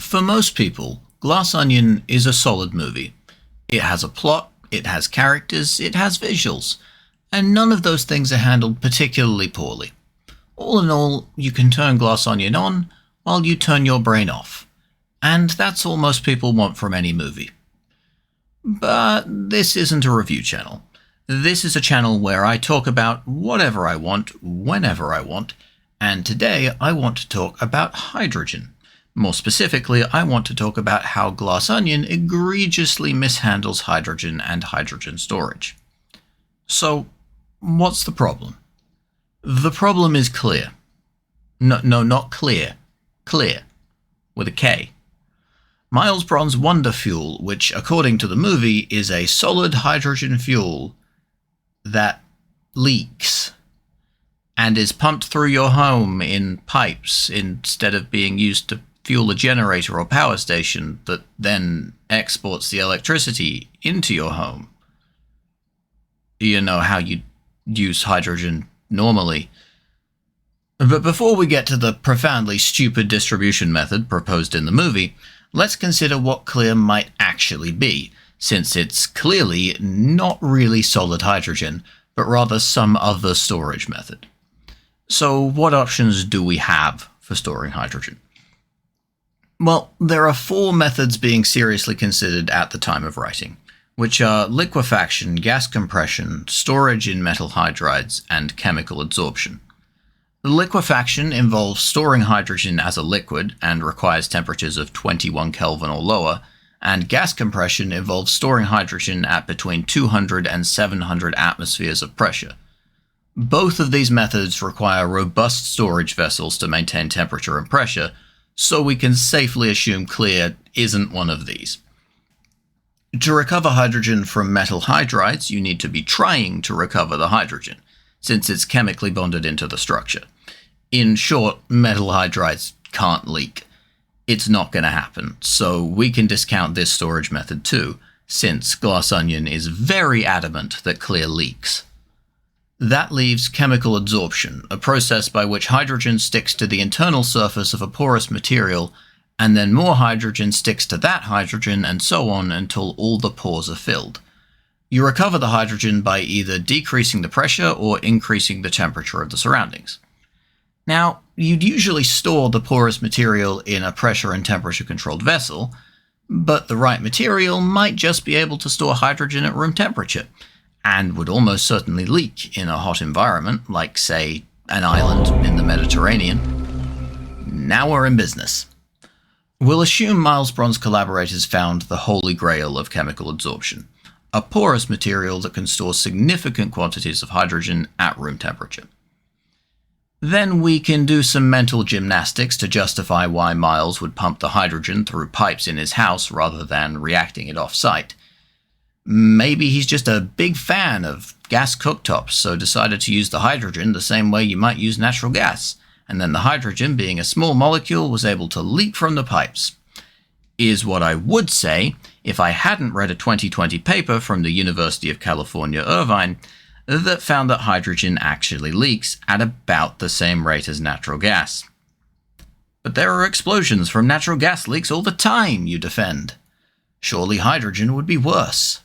For most people, Glass Onion is a solid movie. It has a plot, it has characters, it has visuals, and none of those things are handled particularly poorly. All in all, you can turn Glass Onion on while you turn your brain off. And that's all most people want from any movie. But this isn't a review channel. This is a channel where I talk about whatever I want, whenever I want, and today I want to talk about hydrogen. More specifically, I want to talk about how Glass Onion egregiously mishandles hydrogen and hydrogen storage. So, what's the problem? The problem is clear. No, not clear. Clear. With a K. Miles Bron's Wonder Fuel, which according to the movie is a solid hydrogen fuel that leaks and is pumped through your home in pipes instead of being used to fuel a generator or power station that then exports the electricity into your home. You know how you use hydrogen normally. But before we get to the profoundly stupid distribution method proposed in the movie, let's consider what clear might actually be, since it's clearly not really solid hydrogen, but rather some other storage method. So what options do we have for storing hydrogen? Well, there are four methods being seriously considered at the time of writing, which are liquefaction, gas compression, storage in metal hydrides, and chemical adsorption. Liquefaction involves storing hydrogen as a liquid and requires temperatures of 21 Kelvin or lower, and gas compression involves storing hydrogen at between 200 and 700 atmospheres of pressure. Both of these methods require robust storage vessels to maintain temperature and pressure, so we can safely assume clear isn't one of these. To recover hydrogen from metal hydrides, you need to be trying to recover the hydrogen, since it's chemically bonded into the structure. In short, metal hydrides can't leak. It's not going to happen, so we can discount this storage method too, since Glass Onion is very adamant that clear leaks. That leaves chemical adsorption, a process by which hydrogen sticks to the internal surface of a porous material, and then more hydrogen sticks to that hydrogen, and so on until all the pores are filled. You recover the hydrogen by either decreasing the pressure or increasing the temperature of the surroundings. Now, you'd usually store the porous material in a pressure and temperature controlled vessel, but the right material might just be able to store hydrogen at room temperature, and would almost certainly leak in a hot environment, like, say, an island in the Mediterranean. Now we're in business. We'll assume Miles Bron's collaborators found the holy grail of chemical adsorption, a porous material that can store significant quantities of hydrogen at room temperature. Then we can do some mental gymnastics to justify why Miles would pump the hydrogen through pipes in his house rather than reacting it off-site. Maybe he's just a big fan of gas cooktops, so decided to use the hydrogen the same way you might use natural gas, and then the hydrogen, being a small molecule, was able to leak from the pipes. Is what I would say if I hadn't read a 2020 paper from the University of California, Irvine, that found that hydrogen actually leaks at about the same rate as natural gas. But there are explosions from natural gas leaks all the time, you defend. Surely hydrogen would be worse.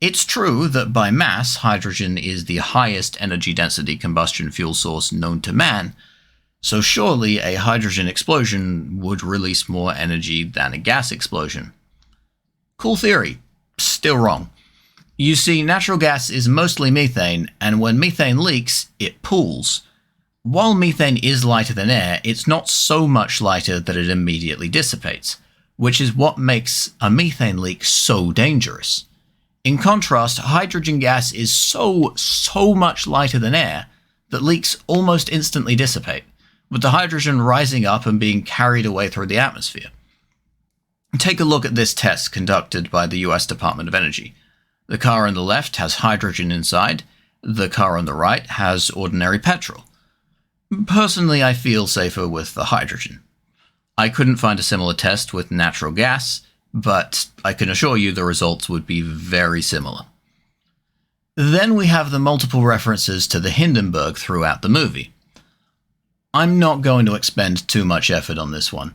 It's true that by mass, hydrogen is the highest energy density combustion fuel source known to man, so surely a hydrogen explosion would release more energy than a gas explosion. Cool theory. Still wrong. You see, natural gas is mostly methane, and when methane leaks, it pools. While methane is lighter than air, it's not so much lighter that it immediately dissipates, which is what makes a methane leak so dangerous. In contrast, hydrogen gas is so much lighter than air that leaks almost instantly dissipate, with the hydrogen rising up and being carried away through the atmosphere. Take a look at this test conducted by the US Department of Energy. The car on the left has hydrogen inside, the car on the right has ordinary petrol. Personally, I feel safer with the hydrogen. I couldn't find a similar test with natural gas, but I can assure you the results would be very similar. Then we have the multiple references to the Hindenburg throughout the movie. I'm not going to expend too much effort on this one.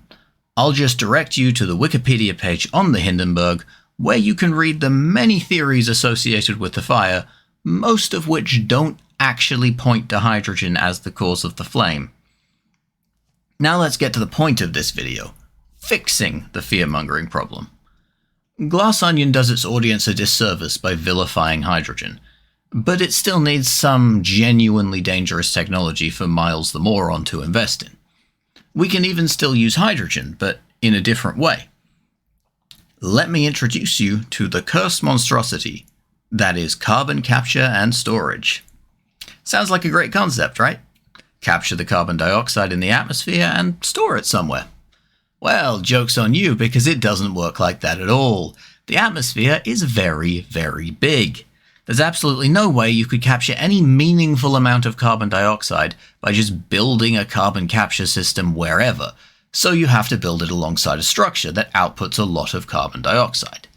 I'll just direct you to the Wikipedia page on the Hindenburg, where you can read the many theories associated with the fire, most of which don't actually point to hydrogen as the cause of the flame. Now let's get to the point of this video: fixing the fear-mongering problem. Glass Onion does its audience a disservice by vilifying hydrogen, but it still needs some genuinely dangerous technology for Miles the Moron to invest in. We can even still use hydrogen, but in a different way. Let me introduce you to the cursed monstrosity that is carbon capture and storage. Sounds like a great concept, right? Capture the carbon dioxide in the atmosphere and store it somewhere. Well, joke's on you, because it doesn't work like that at all. The atmosphere is very, very big. There's absolutely no way you could capture any meaningful amount of carbon dioxide by just building a carbon capture system wherever, so you have to build it alongside a structure that outputs a lot of carbon dioxide.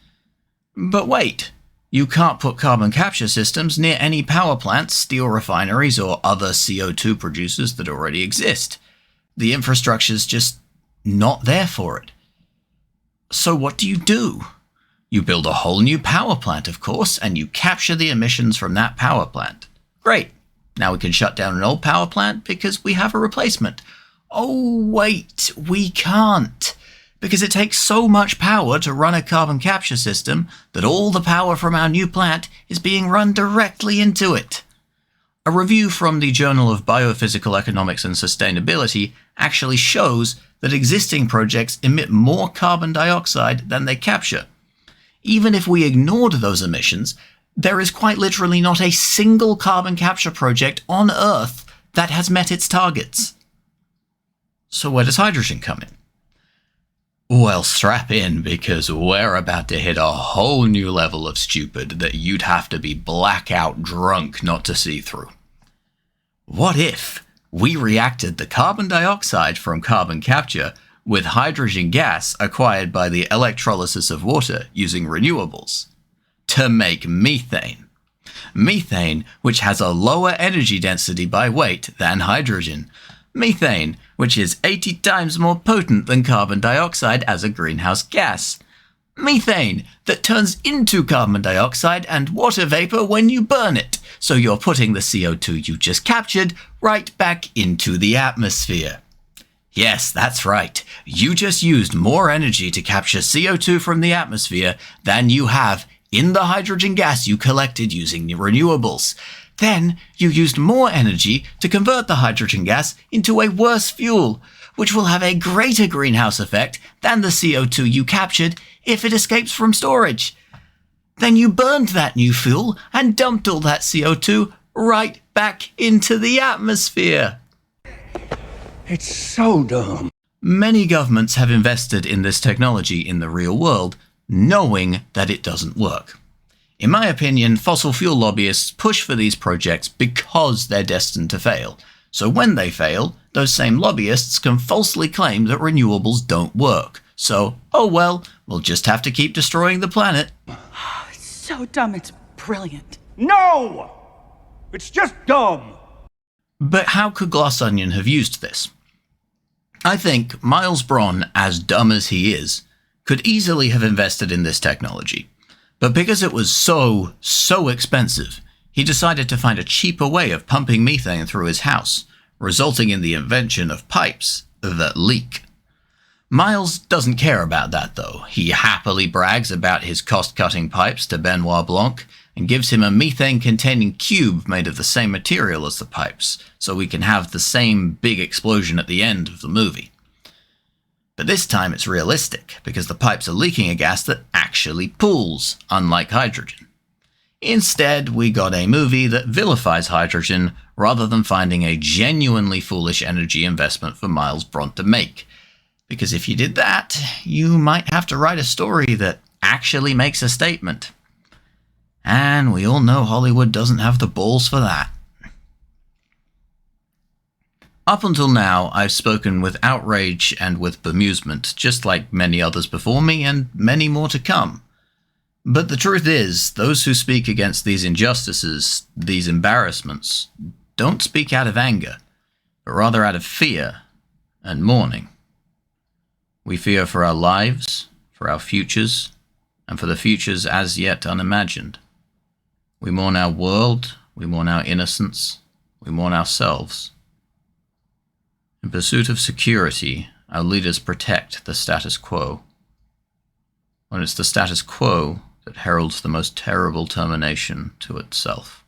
But wait, you can't put carbon capture systems near any power plants, steel refineries, or other CO2 producers that already exist. The infrastructure's just not there for it. So what do? You build a whole new power plant, of course, and you capture the emissions from that power plant. Great. Now we can shut down an old power plant because we have a replacement. Oh, wait, we can't. Because it takes so much power to run a carbon capture system that all the power from our new plant is being run directly into it. A review from the Journal of Biophysical Economics and Sustainability actually shows that existing projects emit more carbon dioxide than they capture. Even if we ignored those emissions, there is quite literally not a single carbon capture project on Earth that has met its targets. So where does hydrogen come in? Well, strap in, because we're about to hit a whole new level of stupid that you'd have to be blackout drunk not to see through. What if we reacted the carbon dioxide from carbon capture with hydrogen gas acquired by the electrolysis of water using renewables to make methane? Methane, which has a lower energy density by weight than hydrogen. Methane, which is 80 times more potent than carbon dioxide as a greenhouse gas. Methane, that turns into carbon dioxide and water vapor when you burn it, so you're putting the CO2 you just captured right back into the atmosphere. Yes, that's right. You just used more energy to capture CO2 from the atmosphere than you have in the hydrogen gas you collected using renewables. Then you used more energy to convert the hydrogen gas into a worse fuel, which will have a greater greenhouse effect than the CO2 you captured if it escapes from storage. Then you burned that new fuel and dumped all that CO2 right back into the atmosphere. It's so dumb. Many governments have invested in this technology in the real world, knowing that it doesn't work. In my opinion, fossil fuel lobbyists push for these projects because they're destined to fail. So when they fail, those same lobbyists can falsely claim that renewables don't work. So, oh well, we'll just have to keep destroying the planet. It's so dumb, it's brilliant. No! It's just dumb. But how could Glass Onion have used this? I think Miles Bron, as dumb as he is, could easily have invested in this technology. But because it was so expensive, he decided to find a cheaper way of pumping methane through his house, resulting in the invention of pipes that leak. Miles doesn't care about that though. He happily brags about his cost-cutting pipes to Benoit Blanc and gives him a methane-containing cube made of the same material as the pipes, so we can have the same big explosion at the end of the movie. But this time it's realistic, because the pipes are leaking a gas that actually pools, unlike hydrogen. Instead, we got a movie that vilifies hydrogen rather than finding a genuinely foolish energy investment for Miles Bron to make. Because if you did that, you might have to write a story that actually makes a statement. And we all know Hollywood doesn't have the balls for that. Up until now, I've spoken with outrage and with bemusement, just like many others before me and many more to come. But the truth is, those who speak against these injustices, these embarrassments, don't speak out of anger, but rather out of fear and mourning. We fear for our lives, for our futures, and for the futures as yet unimagined. We mourn our world, we mourn our innocence, we mourn ourselves. In pursuit of security, our leaders protect the status quo. When it's the status quo that heralds the most terrible termination to itself.